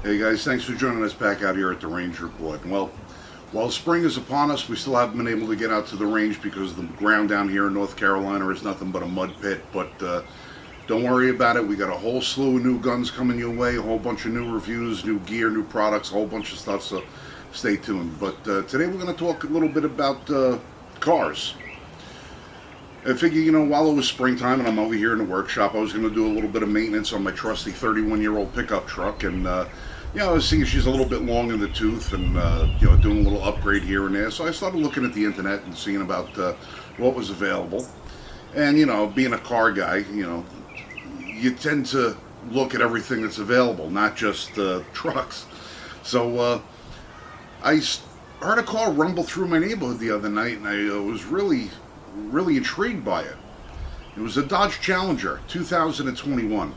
Hey guys, thanks for joining us back out here at the Range Report. Well, while spring is upon us, we still haven't been able to get out to the range because the ground down here in North Carolina is nothing but a mud pit. But don't worry about it. We got a whole slew of new guns coming your way, a whole bunch of new reviews, new gear, new products, a whole bunch of stuff, so stay tuned. But today we're going to talk a little bit about cars. I figure, while it was springtime and I'm over here in the workshop, I was going to do a little bit of maintenance on my trusty 31-year-old pickup truck. And I was seeing she's a little bit long in the tooth and, doing a little upgrade here and there. So I started looking at the internet and seeing about what was available. And, being a car guy, you tend to look at everything that's available, not just trucks. So I heard a car rumble through my neighborhood the other night, and I was really intrigued by it. It was a Dodge Challenger 2021.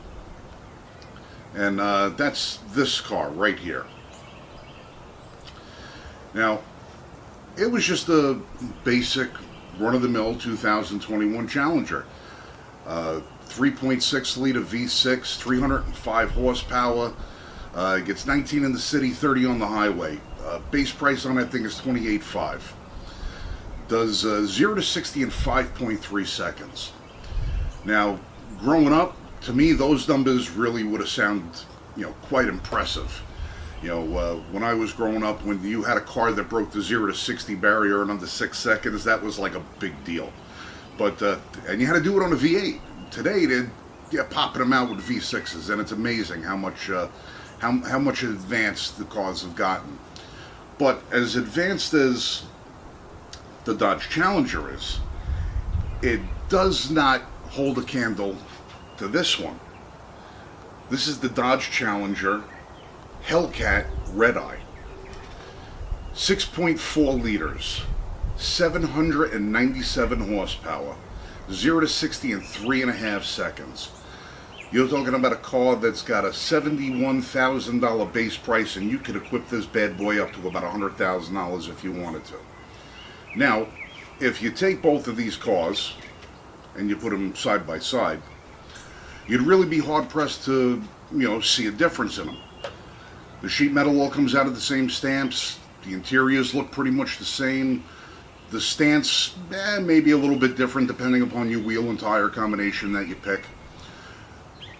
And that's this car right here. Now, it was just a basic run-of-the-mill 2021 Challenger. 3.6 liter V6, 305 horsepower. Gets 19 in the city, 30 on the highway. Base price on that thing is $28,500. Does 0 to 60 in 5.3 seconds. Now, growing up, to me, those numbers really would have sounded, quite impressive. When I was growing up, when you had a car that broke the 0 to 60 barrier in under 6 seconds, that was like a big deal. But and you had to do it on a V8. Today, they're popping them out with V6s, and it's amazing how much advanced the cars have gotten. But as advanced as the Dodge Challenger is, it does not hold a candle to this one. This is the Dodge Challenger Hellcat Redeye. 6.4 liters, 797 horsepower, 0 to 60 in 3.5 seconds. You're talking about a car that's got a $71,000 base price, and you could equip this bad boy up to about $100,000 if you wanted to. Now, if you take both of these cars and you put them side by side, you'd really be hard-pressed to, see a difference in them. The sheet metal all comes out of the same stamps. The interiors look pretty much the same. The stance, may be a little bit different depending upon your wheel and tire combination that you pick.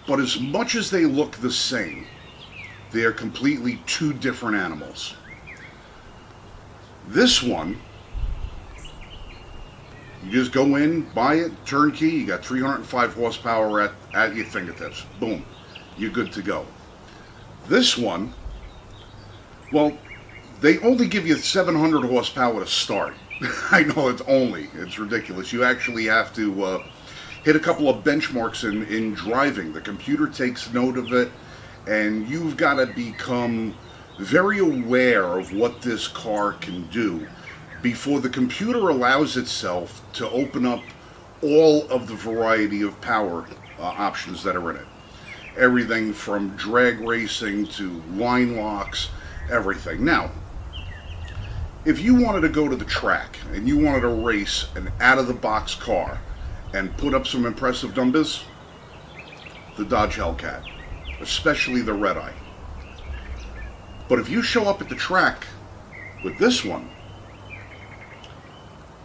But as much as they look the same, they are completely two different animals. This one, you just go in, buy it, turnkey, you got 305 horsepower at your fingertips. Boom, you're good to go. This one, well, they only give you 700 horsepower to start. I know it's ridiculous. You actually have to hit a couple of benchmarks in driving. The computer takes note of it, and you've got to become very aware of what this car can do before the computer allows itself to open up all of the variety of power options that are in it. Everything from drag racing to line locks, everything. Now, if you wanted to go to the track and you wanted to race an out-of-the-box car and put up some impressive numbers, the Dodge Hellcat, especially the Redeye. But if you show up at the track with this one,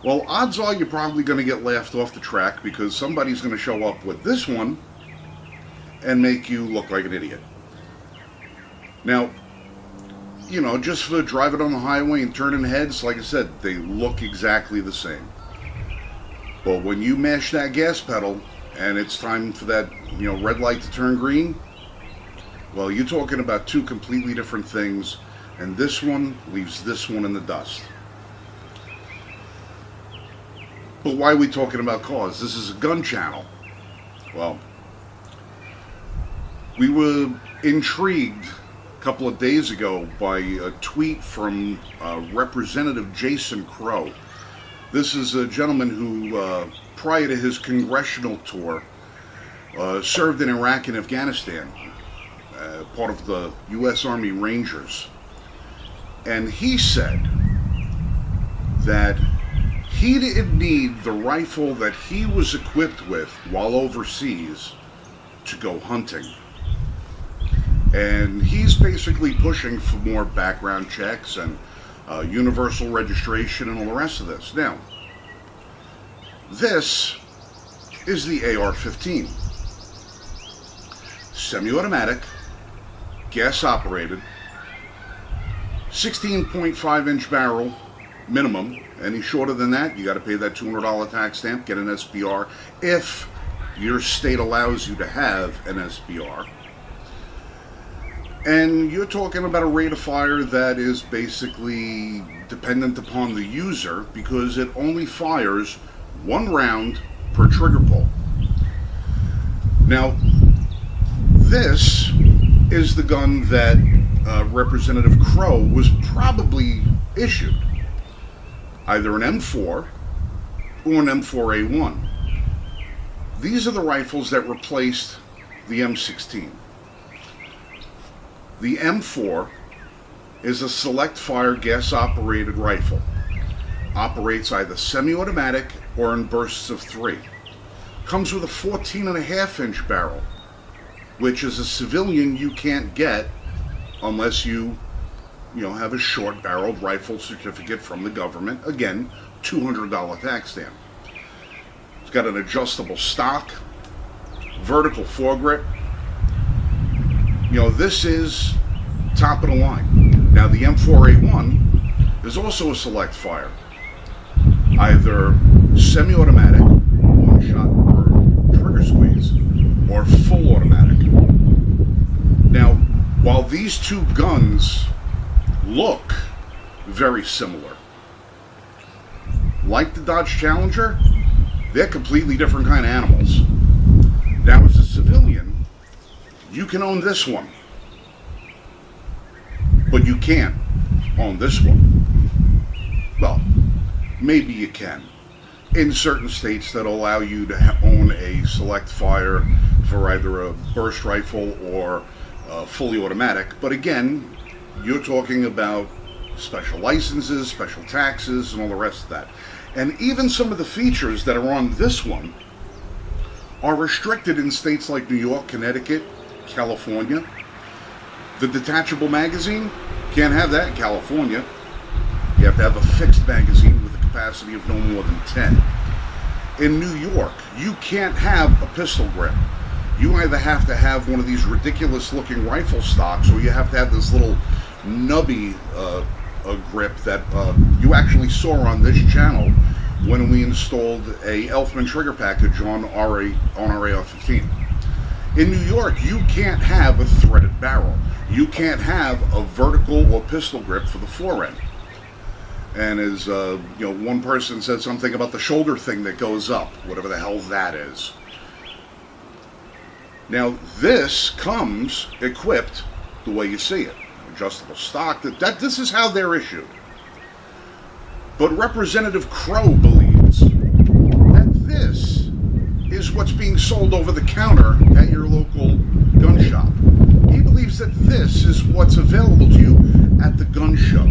well, odds are you're probably going to get laughed off the track because somebody's going to show up with this one and make you look like an idiot. Now, just for driving on the highway and turning heads, like I said, they look exactly the same. But when you mash that gas pedal and it's time for that, red light to turn green, well, you're talking about two completely different things, and this one leaves this one in the dust. But why are we talking about cars? This is a gun channel. Well, we were intrigued a couple of days ago by a tweet from Representative Jason Crow. This is a gentleman who, prior to his congressional tour, served in Iraq and Afghanistan, part of the U.S. Army Rangers. And he said that he didn't need the rifle that he was equipped with while overseas to go hunting. And he's basically pushing for more background checks and universal registration and all the rest of this. Now, this is the AR-15. Semi-automatic, gas-operated, 16.5-inch barrel minimum. Any shorter than that, you got to pay that $200 tax stamp, get an SBR, if your state allows you to have an SBR. And you're talking about a rate of fire that is basically dependent upon the user, because it only fires 1 round per trigger pull. Now, this is the gun that Representative Crow was probably issued. Either an M4 or an M4A1. These are the rifles that replaced the M16. The M4 is a select fire gas operated rifle. Operates either semi-automatic or in bursts of 3. Comes with a 14.5-inch barrel, which as a civilian you can't get unless you have a short-barreled rifle certificate from the government. Again, $200 tax stamp. It's got an adjustable stock, vertical foregrip. This is top of the line. Now, the M4A1 is also a select fire. Either semi-automatic, 1 shot per trigger squeeze, or full automatic. Now, while these two guns look very similar, like the Dodge Challenger, they're completely different kind of animals. Now, as a civilian, you can own this one, but you can't own this one. Well, maybe you can. In certain states that allow you to own a select fire for either a burst rifle or fully automatic. But again, you're talking about special licenses, special taxes, and all the rest of that. And even some of the features that are on this one are restricted in states like New York, Connecticut, California. The detachable magazine, can't have that in California. You have to have a fixed magazine with a capacity of no more than 10. In New York, you can't have a pistol grip. You either have to have one of these ridiculous looking rifle stocks, or you have to have this little nubby grip that you actually saw on this channel when we installed a Elfman trigger package on our AR-15. In New York, you can't have a threaded barrel. You can't have a vertical or pistol grip for the forend. And as one person said something about the shoulder thing that goes up, whatever the hell that is. Now, this comes equipped the way you see it. Adjustable stock. This is how they're issued. But Representative Crow believes that this is what's being sold over the counter at your local gun shop. He believes that this is what's available to you at the gun show.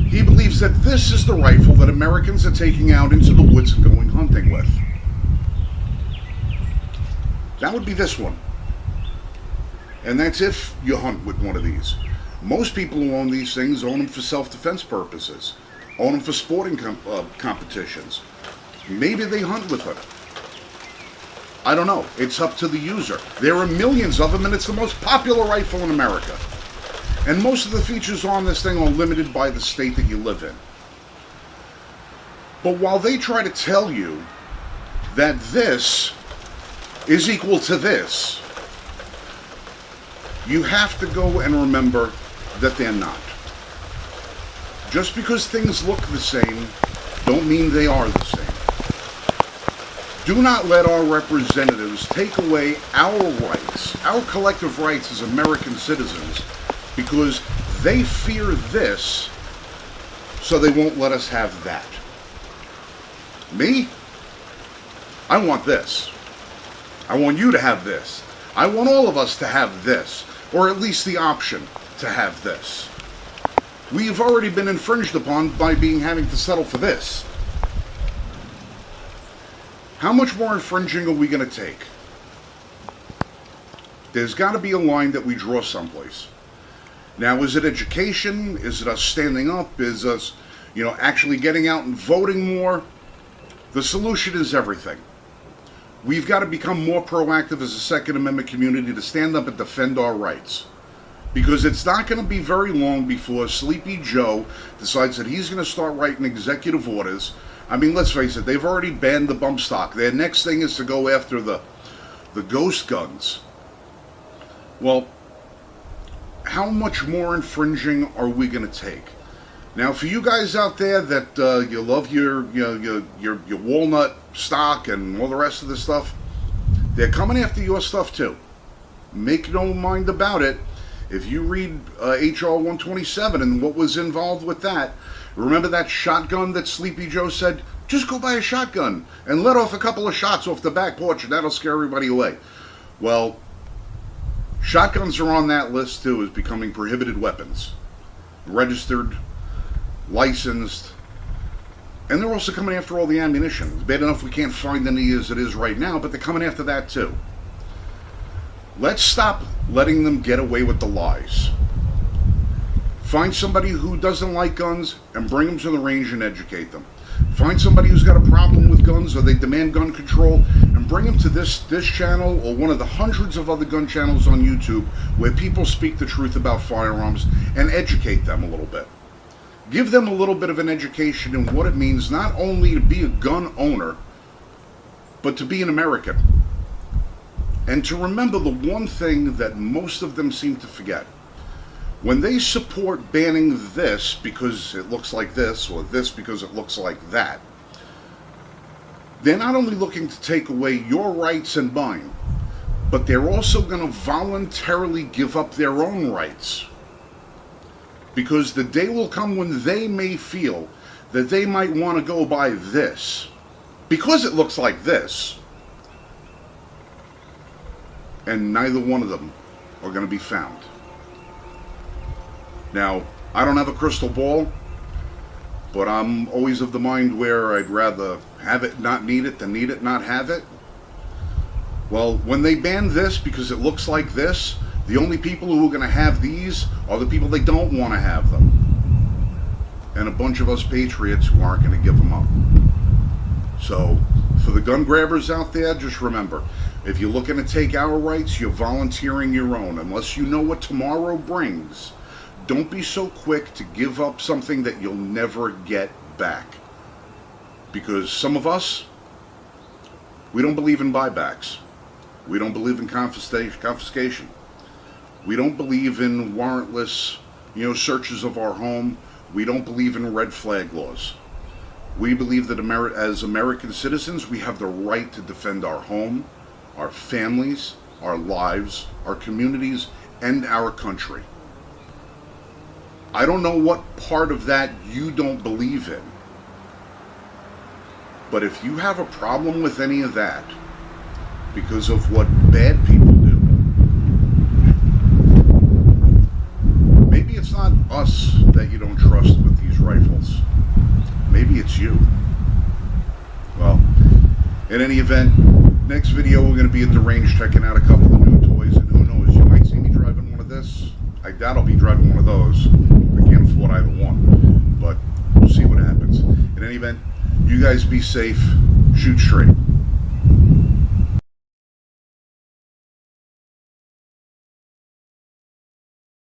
He believes that this is the rifle that Americans are taking out into the woods and going hunting with. That would be this one. And that's if you hunt with one of these. Most people who own these things own them for self-defense purposes. Own them for sporting competitions. Maybe they hunt with them. I don't know. It's up to the user. There are millions of them, and it's the most popular rifle in America. And most of the features on this thing are limited by the state that you live in. But while they try to tell you that this is equal to this, you have to go and remember that they're not. Just because things look the same, don't mean they are the same. Do not let our representatives take away our rights, our collective rights as American citizens, because they fear this, so they won't let us have that. Me? I want this. I want you to have this. I want all of us to have this, or at least the option to have this. We've already been infringed upon by having to settle for this. How much more infringing are we going to take? There's got to be a line that we draw someplace. Now, is it education? Is it us standing up? Is us, actually getting out and voting more? The solution is everything. We've got to become more proactive as a Second Amendment community to stand up and defend our rights. Because it's not going to be very long before Sleepy Joe decides that he's going to start writing executive orders. I mean, let's face it, they've already banned the bump stock. Their next thing is to go after the ghost guns. Well, how much more infringing are we going to take? Now, for you guys out there that you love your walnut stock and all the rest of the stuff, they're coming after your stuff too. Make no mind about it. If you read HR 127 and what was involved with that, remember that shotgun that Sleepy Joe said, just go buy a shotgun and let off a couple of shots off the back porch and that'll scare everybody away. Well, shotguns are on that list too as becoming prohibited weapons. Registered, licensed, and they're also coming after all the ammunition. It's bad enough we can't find any as it is right now, but they're coming after that too. Let's stop letting them get away with the lies. Find somebody who doesn't like guns and bring them to the range and educate them. Find somebody who's got a problem with guns or they demand gun control and bring them to this channel or one of the hundreds of other gun channels on YouTube where people speak the truth about firearms and educate them a little bit. Give them a little bit of an education in what it means not only to be a gun owner, but to be an American. And to remember the one thing that most of them seem to forget. When they support banning this because it looks like this, or this because it looks like that, they're not only looking to take away your rights and mine, but they're also going to voluntarily give up their own rights. Because the day will come when they may feel that they might want to go buy this, because it looks like this, and neither one of them are going to be found. Now, I don't have a crystal ball, but I'm always of the mind where I'd rather have it, not need it, than need it, not have it. Well, when they ban this because it looks like this, the only people who are going to have these are the people that don't want to have them. And a bunch of us patriots who aren't going to give them up. So, for the gun grabbers out there, just remember, if you're looking to take our rights, you're volunteering your own. Unless you know what tomorrow brings, don't be so quick to give up something that you'll never get back. Because some of us, we don't believe in buybacks. We don't believe in confiscation. We don't believe in warrantless, searches of our home. We don't believe in red flag laws. We believe that as American citizens, we have the right to defend our home, our families, our lives, our communities, and our country. I don't know what part of that you don't believe in. But if you have a problem with any of that, because of what bad people do, maybe it's not us that you don't trust with these rifles. Maybe it's you. Well, in any event, next video we're going to be at the range checking out a couple of new toys, and who knows, you might see me driving one of this. I doubt I'll be driving one of those. I can't afford either one, but we'll see what happens. In any event, you guys be safe, shoot straight.